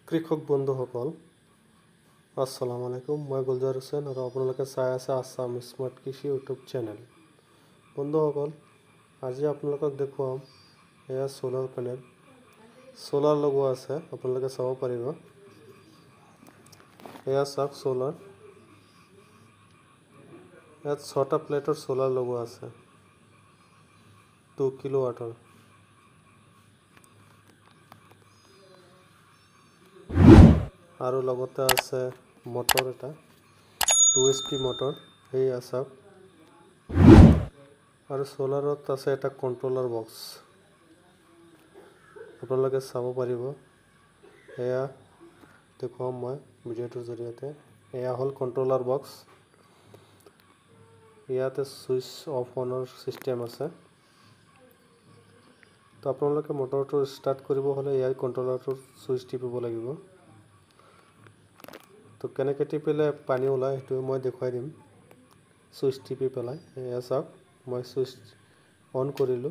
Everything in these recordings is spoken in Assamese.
কৃষক বন্ধুসকল আসসালামু আলাইকুম মই গুলজাৰ হুছেইন আৰু আপোনালোকে চাই আছে আসাম স্মাৰ্ট কৃষি ইউটিউব চেনেল বন্ধুসকল আজি আপোনালোকক দেখুৱাম এয়া সোলাৰ পেনেল সোলাৰ লগোৱা আছে আপোনালোকে চাব পাৰিব এয়া চাওক সোলাৰ ইয়াত 6টা প্লেটৰ সোলাৰ লগোৱা আছে 2 কিলোৱাটৰ আৰু লগতে আছে মোটৰ এটা 2 HP মোটৰ এই আছে আৰু সোলাৰত আছে এটা কন্ট্ৰোলাৰ বক্স আপোনালোকে চাব পাৰিব এয়া দেখুৱাম মই ভিডিঅ'টোৰ জৰিয়তে এয়া হল কন্ট্ৰোলাৰ বক্স ইয়াতে সুইচ অফ অনৰ সিস্টেম আছে তো আপোনালোকে মোটৰটো স্টাৰ্ট কৰিব হলে এই কন্ট্ৰোলাৰটোৰ সুইচ টিপিব লাগিব তো কেনেকৈ টিপিলে পানী ওলাই সেইটো মই দেখাই দিম সুইচ টিপি পেলাই এয়া চাওক মই সুইচ অন কৰিলো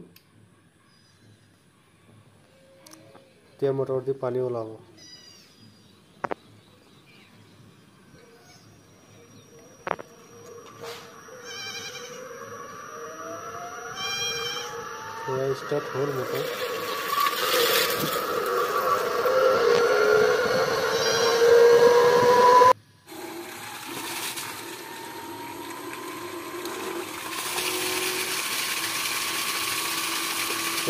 তে মোটৰ দি পানী ওলাব এয়া স্টাৰ্ট হল মোটৰ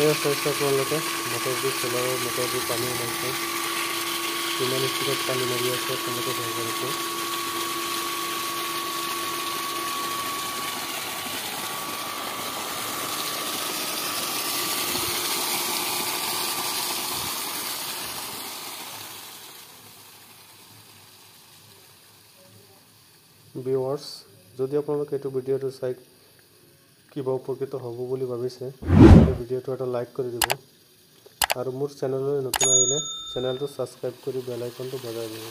এয়া চাইছে আপোনালোকে মোটৰ দি সোলাৰৰ মোটৰ দি পানী ওলাইছে কিমান স্পীডত পানী মাৰি আছে আপোনালোকে চাব পাৰিব ভিউয়ার্স যদি আপোনালোকে এইটো ভিডিঅ'টো চাই কিবা উপকৃত হ'ব বুলি ভাবিছে তাহলে ভিডিঅ'টো এটা লাইক কৰি দিব আৰু মোৰ চেনেললৈ নতুন আহিলে চেনেলটো সাবস্ক্ৰাইব কৰি বেল আইকনটো বজাই দিব